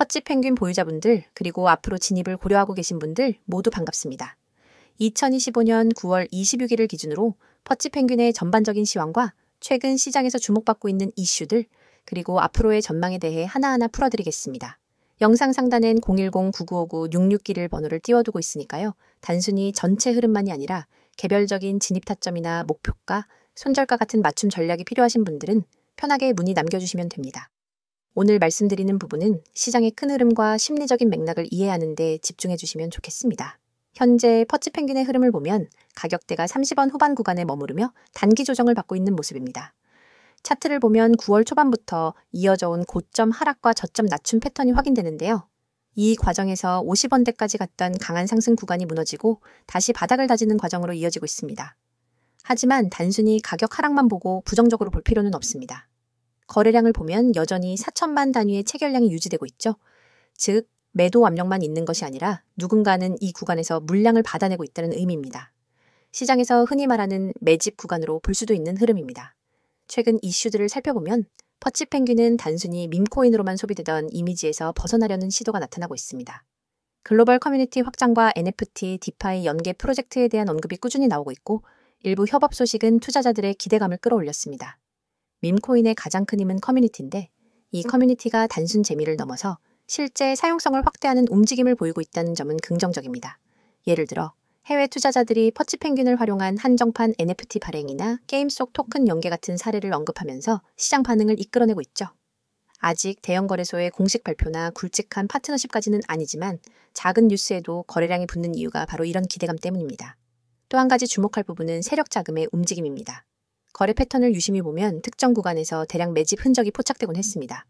퍼치 펭귄 보유자분들 그리고 앞으로 진입을 고려하고 계신 분들 모두 반갑습니다. 2025년 9월 26일을 기준으로 퍼치 펭귄의 전반적인 시황과 최근 시장에서 주목받고 있는 이슈들 그리고 앞으로의 전망에 대해 하나하나 풀어드리겠습니다. 영상 상단엔 010-9959-6691 번호를 띄워두고 있으니까요. 단순히 전체 흐름만이 아니라 개별적인 진입 타점이나 목표가, 손절가 같은 맞춤 전략이 필요하신 분들은 편하게 문의 남겨주시면 됩니다. 오늘 말씀드리는 부분은 시장의 큰 흐름과 심리적인 맥락을 이해하는 데 집중해 주시면 좋겠습니다. 현재 퍼치 펭귄의 흐름을 보면 가격대가 30원 후반 구간에 머무르며 단기 조정을 받고 있는 모습입니다. 차트를 보면 9월 초반부터 이어져 온 고점 하락과 저점 낮춤 패턴이 확인되는데요. 이 과정에서 50원대까지 갔던 강한 상승 구간이 무너지고 다시 바닥을 다지는 과정으로 이어지고 있습니다. 하지만 단순히 가격 하락만 보고 부정적으로 볼 필요는 없습니다. 거래량을 보면 여전히 4천만 단위의 체결량이 유지되고 있죠. 즉, 매도 압력만 있는 것이 아니라 누군가는 이 구간에서 물량을 받아내고 있다는 의미입니다. 시장에서 흔히 말하는 매집 구간으로 볼 수도 있는 흐름입니다. 최근 이슈들을 살펴보면 퍼치 펭귄은 단순히 밈코인으로만 소비되던 이미지에서 벗어나려는 시도가 나타나고 있습니다. 글로벌 커뮤니티 확장과 NFT, 디파이 연계 프로젝트에 대한 언급이 꾸준히 나오고 있고 일부 협업 소식은 투자자들의 기대감을 끌어올렸습니다. 밈코인의 가장 큰 힘은 커뮤니티인데 이 커뮤니티가 단순 재미를 넘어서 실제 사용성을 확대하는 움직임을 보이고 있다는 점은 긍정적입니다. 예를 들어 해외 투자자들이 퍼치 펭귄을 활용한 한정판 NFT 발행이나 게임 속 토큰 연계 같은 사례를 언급하면서 시장 반응을 이끌어내고 있죠. 아직 대형 거래소의 공식 발표나 굵직한 파트너십까지는 아니지만 작은 뉴스에도 거래량이 붙는 이유가 바로 이런 기대감 때문입니다. 또 한 가지 주목할 부분은 세력 자금의 움직임입니다. 거래 패턴을 유심히 보면 특정 구간에서 대량 매집 흔적이 포착되곤 했습니다.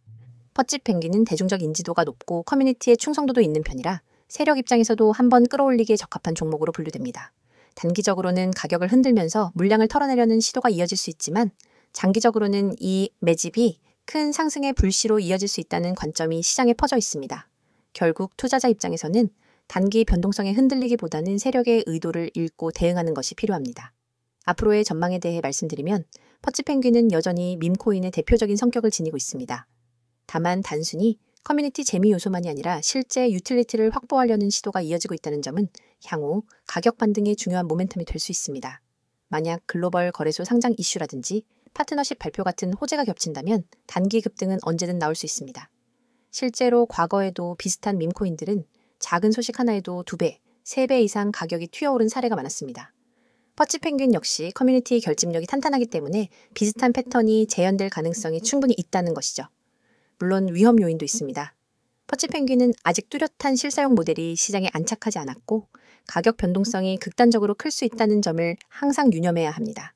퍼치 펭귄은 대중적 인지도가 높고 커뮤니티의 충성도도 있는 편이라 세력 입장에서도 한번 끌어올리기에 적합한 종목으로 분류됩니다. 단기적으로는 가격을 흔들면서 물량을 털어내려는 시도가 이어질 수 있지만 장기적으로는 이 매집이 큰 상승의 불씨로 이어질 수 있다는 관점이 시장에 퍼져 있습니다. 결국 투자자 입장에서는 단기 변동성에 흔들리기보다는 세력의 의도를 읽고 대응하는 것이 필요합니다. 앞으로의 전망에 대해 말씀드리면 퍼치 펭귄은 여전히 밈코인의 대표적인 성격을 지니고 있습니다. 다만 단순히 커뮤니티 재미 요소만이 아니라 실제 유틸리티를 확보하려는 시도가 이어지고 있다는 점은 향후 가격 반등의 중요한 모멘텀이 될 수 있습니다. 만약 글로벌 거래소 상장 이슈라든지 파트너십 발표 같은 호재가 겹친다면 단기 급등은 언제든 나올 수 있습니다. 실제로 과거에도 비슷한 밈코인들은 작은 소식 하나에도 2배, 3배 이상 가격이 튀어오른 사례가 많았습니다. 퍼치 펭귄 역시 커뮤니티 결집력이 탄탄하기 때문에 비슷한 패턴이 재현될 가능성이 충분히 있다는 것이죠. 물론 위험 요인도 있습니다. 퍼치 펭귄은 아직 뚜렷한 실사용 모델이 시장에 안착하지 않았고 가격 변동성이 극단적으로 클 수 있다는 점을 항상 유념해야 합니다.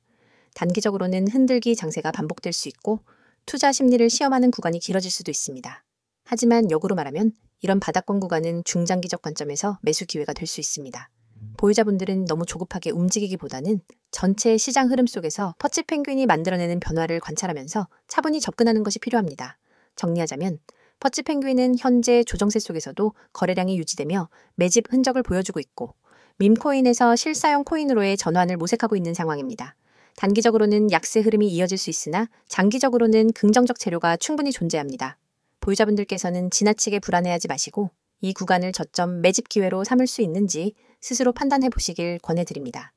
단기적으로는 흔들기 장세가 반복될 수 있고 투자 심리를 시험하는 구간이 길어질 수도 있습니다. 하지만 역으로 말하면 이런 바닥권 구간은 중장기적 관점에서 매수 기회가 될 수 있습니다. 보유자분들은 너무 조급하게 움직이기보다는 전체 시장 흐름 속에서 퍼치 펭귄이 만들어내는 변화를 관찰하면서 차분히 접근하는 것이 필요합니다. 정리하자면 퍼치 펭귄은 현재 조정세 속에서도 거래량이 유지되며 매집 흔적을 보여주고 있고 밈코인에서 실사용 코인으로의 전환을 모색하고 있는 상황입니다. 단기적으로는 약세 흐름이 이어질 수 있으나 장기적으로는 긍정적 재료가 충분히 존재합니다. 보유자분들께서는 지나치게 불안해하지 마시고 이 구간을 저점 매집 기회로 삼을 수 있는지 스스로 판단해 보시길 권해드립니다.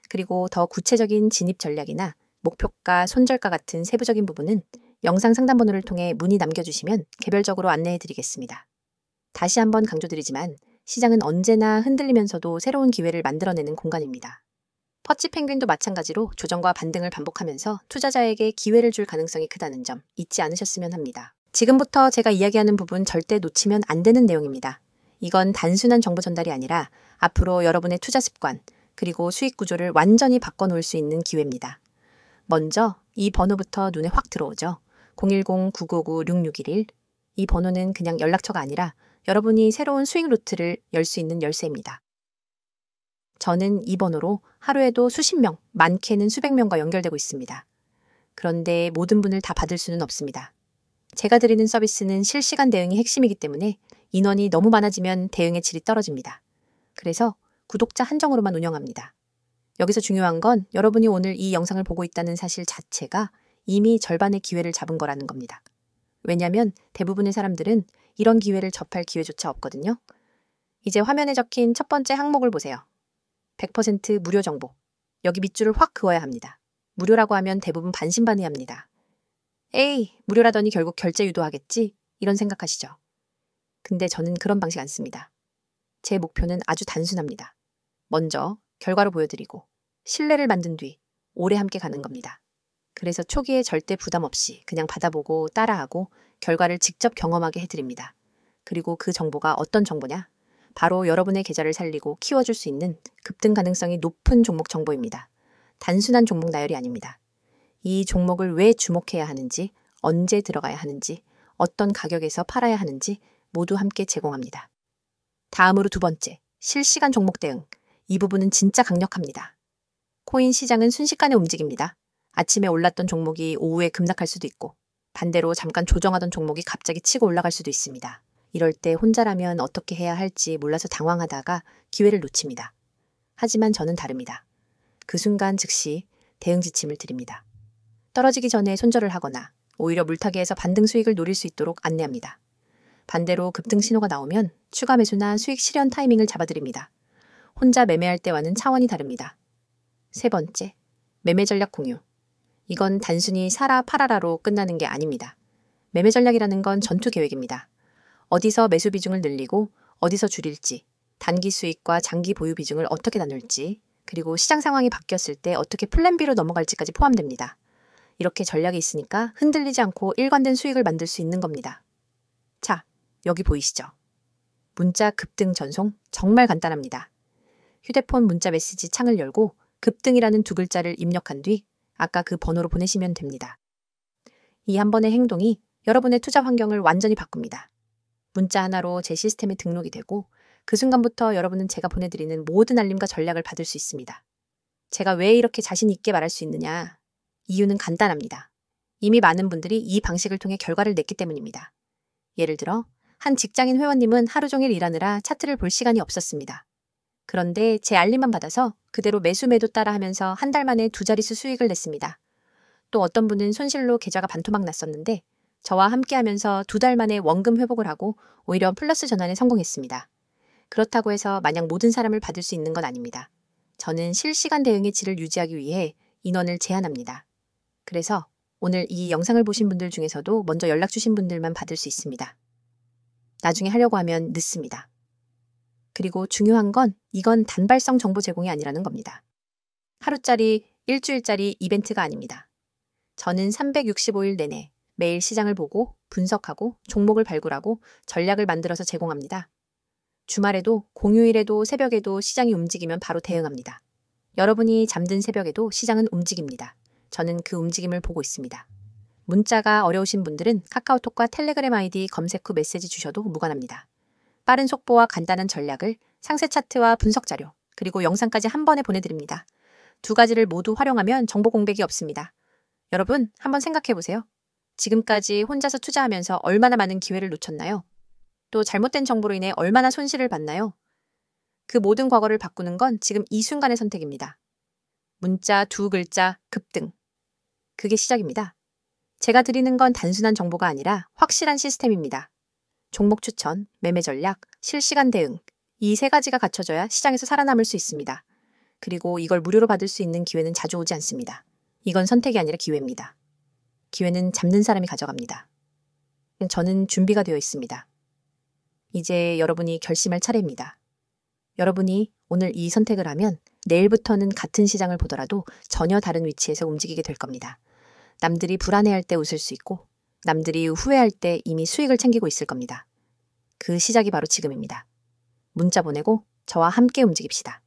그리고 더 구체적인 진입 전략이나 목표가, 손절가 같은 세부적인 부분은 영상 상담 번호를 통해 문의 남겨주시면 개별적으로 안내해 드리겠습니다. 다시 한번 강조드리지만 시장은 언제나 흔들리면서도 새로운 기회를 만들어내는 공간입니다. 퍼치 펭귄도 마찬가지로 조정과 반등을 반복하면서 투자자에게 기회를 줄 가능성이 크다는 점 잊지 않으셨으면 합니다. 지금부터 제가 이야기하는 부분 절대 놓치면 안 되는 내용입니다. 이건 단순한 정보 전달이 아니라 앞으로 여러분의 투자 습관, 그리고 수익 구조를 완전히 바꿔놓을 수 있는 기회입니다. 먼저 이 번호부터 눈에 확 들어오죠. 010-9959-6611. 이 번호는 그냥 연락처가 아니라 여러분이 새로운 수익 루트를 열 수 있는 열쇠입니다. 저는 이 번호로 하루에도 수십 명, 많게는 수백 명과 연결되고 있습니다. 그런데 모든 분을 다 받을 수는 없습니다. 제가 드리는 서비스는 실시간 대응이 핵심이기 때문에 인원이 너무 많아지면 대응의 질이 떨어집니다. 그래서 구독자 한정으로만 운영합니다. 여기서 중요한 건 여러분이 오늘 이 영상을 보고 있다는 사실 자체가 이미 절반의 기회를 잡은 거라는 겁니다. 왜냐하면 대부분의 사람들은 이런 기회를 접할 기회조차 없거든요. 이제 화면에 적힌 첫 번째 항목을 보세요. 100% 무료 정보. 여기 밑줄을 확 그어야 합니다. 무료라고 하면 대부분 반신반의합니다. 에이, 무료라더니 결국 결제 유도하겠지? 이런 생각하시죠. 근데 저는 그런 방식 안 씁니다. 제 목표는 아주 단순합니다. 먼저 결과로 보여드리고 신뢰를 만든 뒤 오래 함께 가는 겁니다. 그래서 초기에 절대 부담 없이 그냥 받아보고 따라하고 결과를 직접 경험하게 해드립니다. 그리고 그 정보가 어떤 정보냐? 바로 여러분의 계좌를 살리고 키워줄 수 있는 급등 가능성이 높은 종목 정보입니다. 단순한 종목 나열이 아닙니다. 이 종목을 왜 주목해야 하는지, 언제 들어가야 하는지, 어떤 가격에서 팔아야 하는지 모두 함께 제공합니다. 다음으로 두 번째, 실시간 종목 대응. 이 부분은 진짜 강력합니다. 코인 시장은 순식간에 움직입니다. 아침에 올랐던 종목이 오후에 급락할 수도 있고, 반대로 잠깐 조정하던 종목이 갑자기 치고 올라갈 수도 있습니다. 이럴 때 혼자라면 어떻게 해야 할지 몰라서 당황하다가 기회를 놓칩니다. 하지만 저는 다릅니다. 그 순간 즉시 대응 지침을 드립니다. 떨어지기 전에 손절을 하거나 오히려 물타기에서 반등 수익을 노릴 수 있도록 안내합니다. 반대로 급등 신호가 나오면 추가 매수나 수익 실현 타이밍을 잡아드립니다. 혼자 매매할 때와는 차원이 다릅니다. 세 번째, 매매 전략 공유. 이건 단순히 사라 팔아라로 끝나는 게 아닙니다. 매매 전략이라는 건 전투 계획입니다. 어디서 매수 비중을 늘리고 어디서 줄일지, 단기 수익과 장기 보유 비중을 어떻게 나눌지, 그리고 시장 상황이 바뀌었을 때 어떻게 플랜 B로 넘어갈지까지 포함됩니다. 이렇게 전략이 있으니까 흔들리지 않고 일관된 수익을 만들 수 있는 겁니다. 자, 여기 보이시죠? 문자 급등 전송 정말 간단합니다. 휴대폰 문자 메시지 창을 열고 급등이라는 두 글자를 입력한 뒤 아까 그 번호로 보내시면 됩니다. 이 한 번의 행동이 여러분의 투자 환경을 완전히 바꿉니다. 문자 하나로 제 시스템에 등록이 되고 그 순간부터 여러분은 제가 보내드리는 모든 알림과 전략을 받을 수 있습니다. 제가 왜 이렇게 자신 있게 말할 수 있느냐? 이유는 간단합니다. 이미 많은 분들이 이 방식을 통해 결과를 냈기 때문입니다. 예를 들어 한 직장인 회원님은 하루 종일 일하느라 차트를 볼 시간이 없었습니다. 그런데 제 알림만 받아서 그대로 매수 매도 따라 하면서 한 달 만에 두 자릿수 수익을 냈습니다. 또 어떤 분은 손실로 계좌가 반토막 났었는데 저와 함께하면서 두 달 만에 원금 회복을 하고 오히려 플러스 전환에 성공했습니다. 그렇다고 해서 마냥 모든 사람을 받을 수 있는 건 아닙니다. 저는 실시간 대응의 질을 유지하기 위해 인원을 제한합니다. 그래서 오늘 이 영상을 보신 분들 중에서도 먼저 연락 주신 분들만 받을 수 있습니다. 나중에 하려고 하면 늦습니다. 그리고 중요한 건 이건 단발성 정보 제공이 아니라는 겁니다. 하루짜리, 일주일짜리 이벤트가 아닙니다. 저는 365일 내내 매일 시장을 보고 분석하고 종목을 발굴하고 전략을 만들어서 제공합니다. 주말에도 공휴일에도 새벽에도 시장이 움직이면 바로 대응합니다. 여러분이 잠든 새벽에도 시장은 움직입니다. 저는 그 움직임을 보고 있습니다. 문자가 어려우신 분들은 카카오톡과 텔레그램 아이디 검색 후 메시지 주셔도 무관합니다. 빠른 속보와 간단한 전략을 상세 차트와 분석 자료, 그리고 영상까지 한 번에 보내드립니다. 두 가지를 모두 활용하면 정보 공백이 없습니다. 여러분, 한번 생각해보세요. 지금까지 혼자서 투자하면서 얼마나 많은 기회를 놓쳤나요? 또 잘못된 정보로 인해 얼마나 손실을 봤나요? 그 모든 과거를 바꾸는 건 지금 이 순간의 선택입니다. 문자 두 글자 급등. 그게 시작입니다. 제가 드리는 건 단순한 정보가 아니라 확실한 시스템입니다. 종목 추천, 매매 전략, 실시간 대응. 이 세 가지가 갖춰져야 시장에서 살아남을 수 있습니다. 그리고 이걸 무료로 받을 수 있는 기회는 자주 오지 않습니다. 이건 선택이 아니라 기회입니다. 기회는 잡는 사람이 가져갑니다. 저는 준비가 되어 있습니다. 이제 여러분이 결심할 차례입니다. 여러분이 오늘 이 선택을 하면 내일부터는 같은 시장을 보더라도 전혀 다른 위치에서 움직이게 될 겁니다. 남들이 불안해할 때 웃을 수 있고 남들이 후회할 때 이미 수익을 챙기고 있을 겁니다. 그 시작이 바로 지금입니다. 문자 보내고 저와 함께 움직입시다.